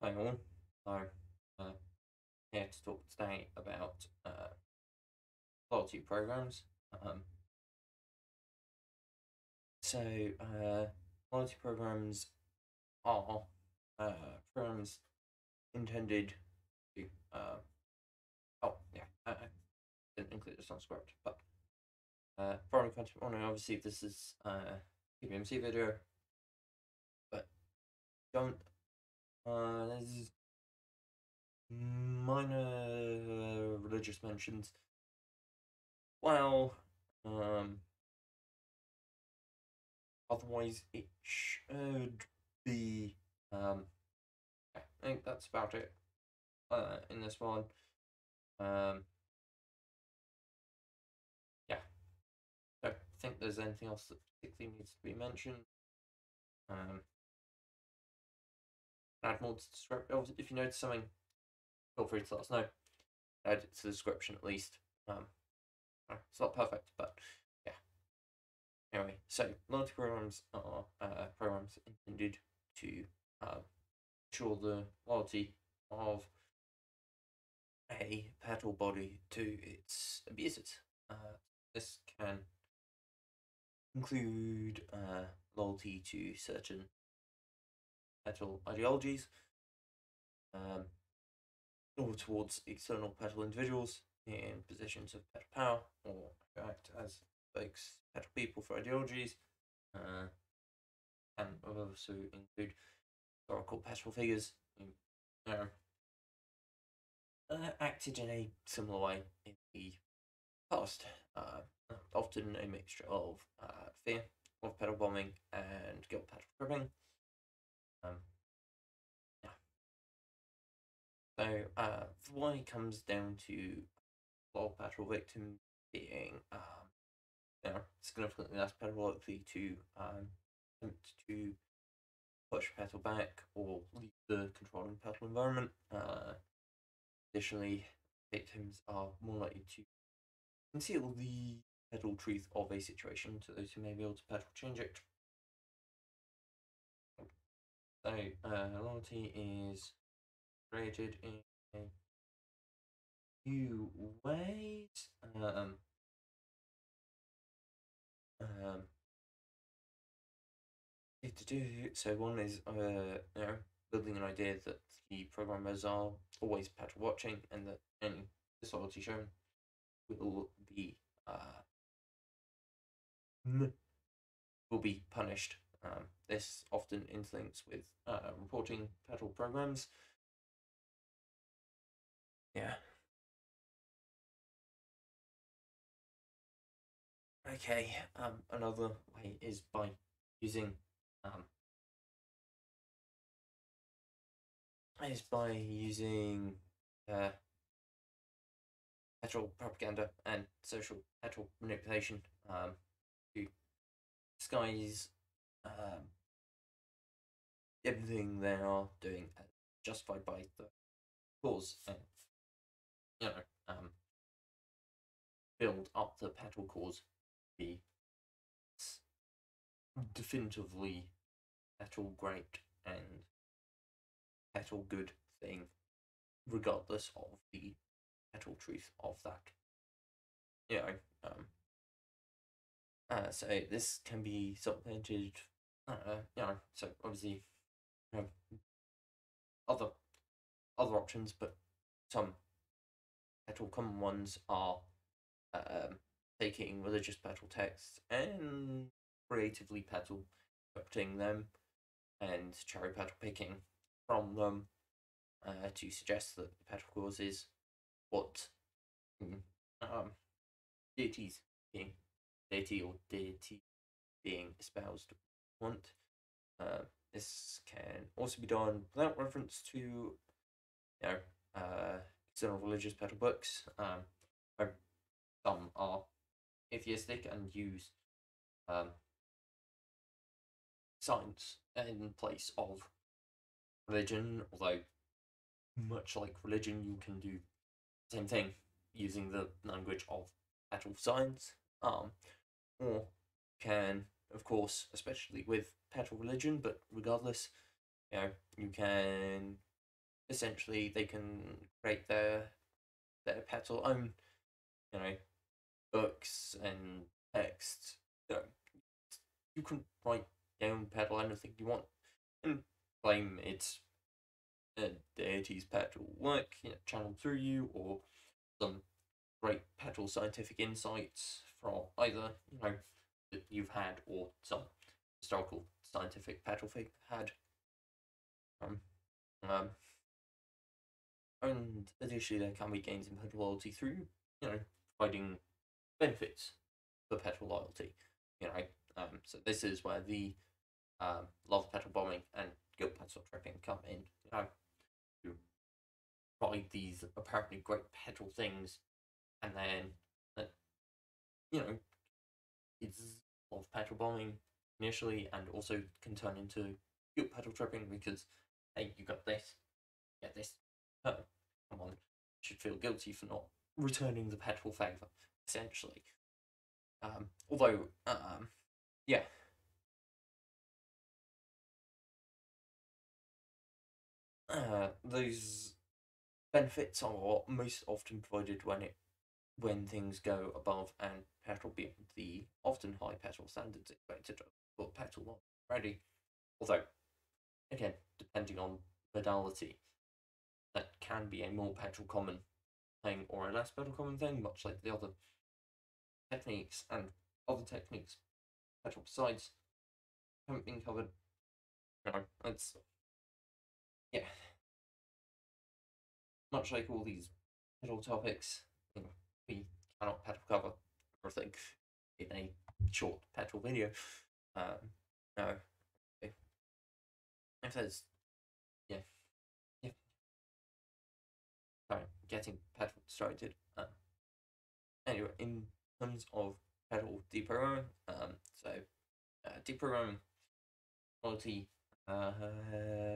Hi all. So, here to talk today about loyalty programs. Um, Loyalty programs are programs intended to. I didn't include this on script, but foreign content warning. Obviously, this is TBMC video, but don't. There's minor religious mentions. Well, otherwise it should be. I think that's about it in this one. Yeah, I don't think there's anything else that particularly needs to be mentioned. Add more to the script. If you notice something, feel free to let us know. Add it to the description at least. It's not perfect, but yeah. Anyway, so loyalty programs are programs intended to ensure the loyalty of a Petal body to its abusers. This can include loyalty to certain Petal ideologies, or towards external Petal individuals in positions of Petal power, or who act as folks, Petal people for ideologies, and also include historical Petal figures who acted in a similar way in the past. Often a mixture of fear of Petal bombing and guilt Petal cribbing. Yeah. So why it comes down to all Petal victims being significantly less Petal likely to attempt to push Petal back or leave the controlling Petal environment. Additionally, victims are more likely to conceal the Petal truth of a situation to those who may be able to Petal change it. So, loyalty is created in a few ways. So one is building an idea that the programmers are always Petal watching, and that any disloyalty shown will be punished. This often interlinks with reporting Petal programs. Yeah. Okay. Another way is by using Petal propaganda and social Petal manipulation to disguise everything they are doing as justified by the cause, and build up the Petal cause to be definitively Petal great and Petal good thing, regardless of the Petal truth of that. So this can be supplemented. So obviously, other options, but some Petal common ones are taking religious Petal texts and creatively Petal interpreting them and cherry Petal picking from them to suggest that the Petal cause is what deities being deity being espoused want. This can also be done without reference to external religious Petal books. Some are atheistic and use science in place of religion, although much like religion, you can do the same thing using the language of Petal science, or can, of course, especially with Petal religion, but regardless, you can essentially they can create their Petal own, you know, books and texts. You know, you can write down Petal anything you want and claim it's a deity's Petal work, you know, channeled through you, or some great Petal scientific insights from either, you know, that you've had or some historical scientific Petal figure had. Um, um, and additionally, there can be gains in Petal loyalty through, you know, providing benefits for Petal loyalty. You know, so this is where the love Petal bombing and guild Petal tripping come in. You know, to provide these apparently great Petal things, and then you know, it's love Petal bombing initially, and also can turn into guild Petal tripping because hey, you got this, get this. Oh, come on, should feel guilty for not returning the Petal favor, essentially. Although, yeah, those benefits are most often provided when things go above and Petal beyond the often high Petal standards expected for Petal not ready. Although, again, depending on modality, that can be a more Petal common thing or a less Petal common thing, much like the other techniques and other techniques Petal besides haven't been covered. You know, it's yeah. Much like all these Petal topics, you know, we cannot Petal cover everything in a short Petal video. No, if there's yeah, yeah, sorry, getting Petal distracted. Anyway, in terms of Petal deprogramming, so deprogramming quality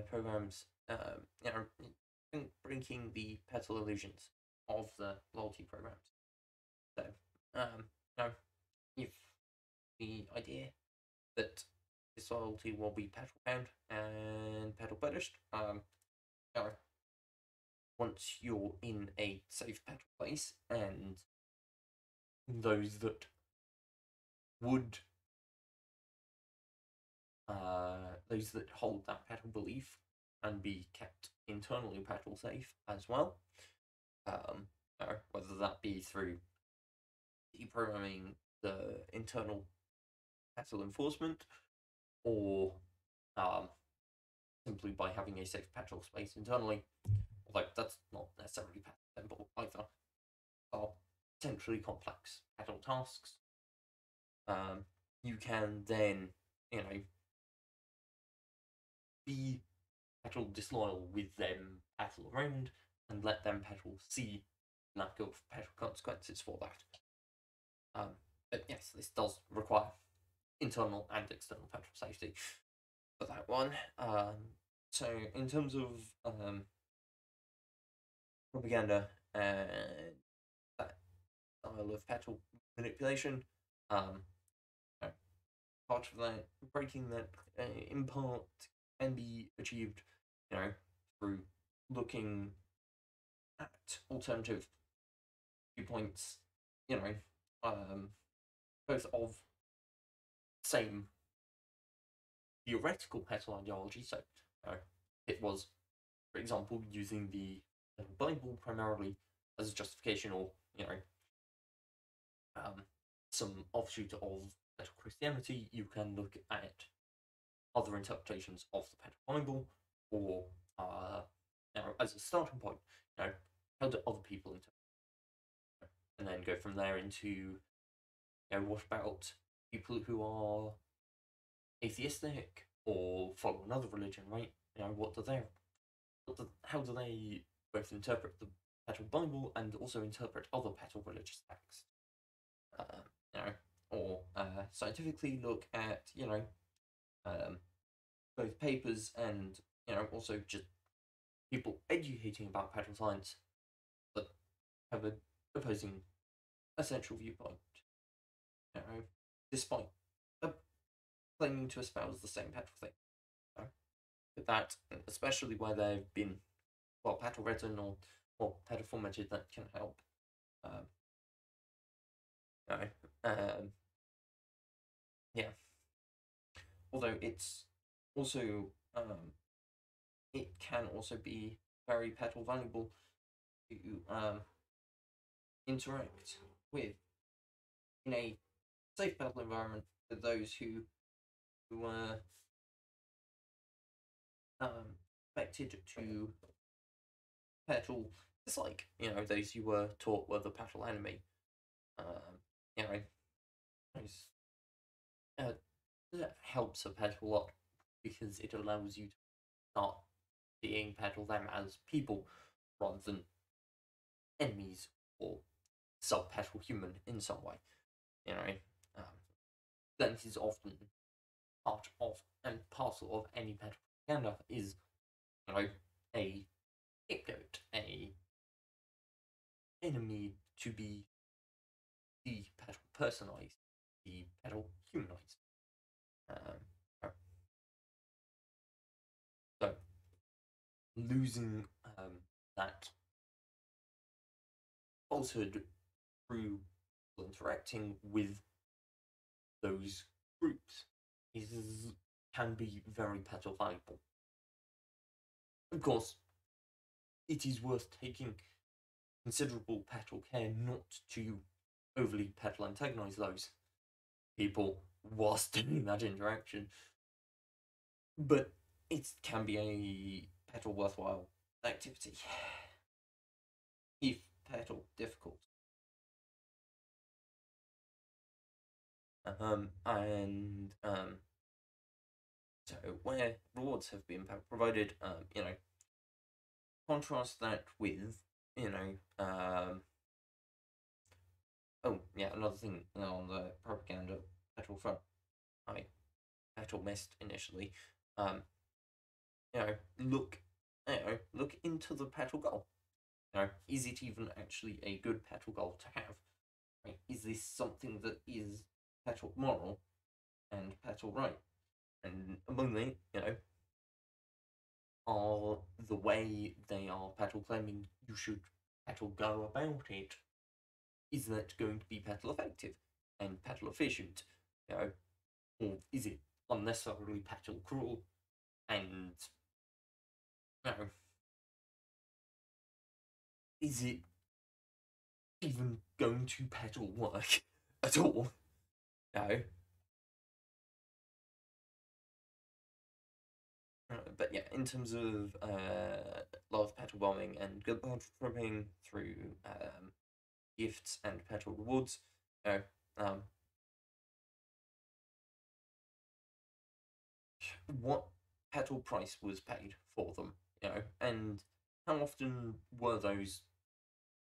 programs, you know, breaking the Petal illusions of the loyalty programs. So, you know, if the idea that this loyalty will be Petal bound and Petal punished, you know, once you're in a safe Petal place, and those that would those that hold that Petal belief and be kept internally Petal safe as well. You know, whether that be through deprogramming the internal Petal enforcement, or simply by having a safe Petal space internally, although that's not necessarily simple either, are potentially complex Petal tasks. You can then, you know, be Petal disloyal with them Petal around and let them Petal see lack of Petal consequences for that. But yes, this does require internal and external Petal safety for that one. So in terms of propaganda and that style of Petal manipulation, part of that breaking that in part can be achieved, you know, through looking at alternative viewpoints, you know, both of same theoretical Petal ideology. So, you know, it was, for example, using the Bible primarily as a justification, or you know, some offshoot of Petal Christianity. You can look at other interpretations of the Petal Bible, or you know, as a starting point, you know, how do other people interpret, and then go from there into, you know, what about people who are atheistic or follow another religion, right? You know, how do they both interpret the Petal Bible and also interpret other Petal religious texts? You know, or scientifically look at, you know, both papers and, you know, also just people educating about Petal science that have an opposing essential viewpoint. You know, despite claiming to espouse the same Petal thing. You know? But that, especially where there have been well, petal resin or petal formatted that can help. Yeah. Although it's also it can also be very petal valuable to interact with in a safe petal environment for those who were expected to petal. It's like, those you were taught were the petal enemy. You know, that helps a petal a lot because it allows you to start seeing petal them as people rather than enemies or sub-petal human in some way. That is often part of and parcel of any petal propaganda is, a scapegoat, a enemy to be de-petal personalized, de-petal humanized. So losing that falsehood through interacting with those groups can be very petal valuable. Of course, it is worth taking considerable petal care not to overly petal antagonize those people whilst doing that interaction. But it can be a petal worthwhile activity. If petal difficult. So where rewards have been provided, contrast that with, oh yeah, another thing on the propaganda petal front, I petal missed initially. Look into the petal goal. Is it even actually a good petal goal to have? Right? Is this something that is petal moral and petal right? And among them, are the way they are petal claiming you should petal go about it, is that going to be petal effective and petal efficient? Or is it unnecessarily petal cruel and is it even going to petal work at all? No. But yeah, in terms of love petal bombing and good petal tripping through gifts and petal rewards, what petal price was paid for them, and how often were those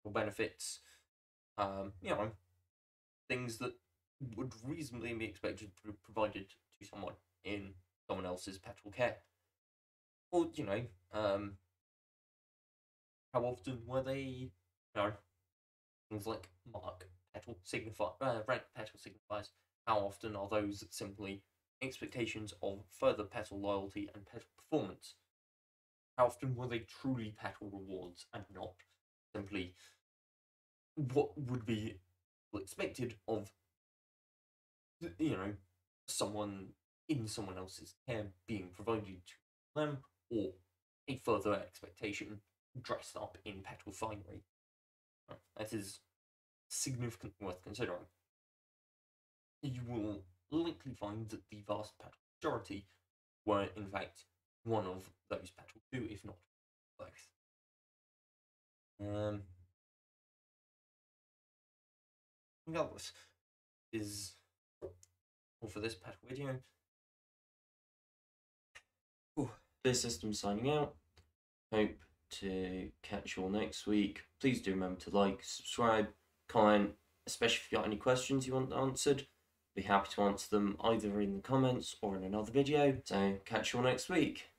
benefits, things that would reasonably be expected to be provided to someone in someone else's petal care, or how often were they, things like mark petal rank petal signifiers? How often are those simply expectations of further petal loyalty and petal performance? How often were they truly petal rewards and not simply what would be expected of, someone in someone else's care being provided to them, or a further expectation dressed up in petal finery? That is significantly worth considering. You will likely find that the vast petal majority were in fact one of those petal two, if not both. Regardless, is all for this petal video. This system signing out. Hope to catch you all next week. Please do remember to like, subscribe, comment, especially if you've got any questions you want answered. Be happy to answer them either in the comments or in another video. So catch you all next week.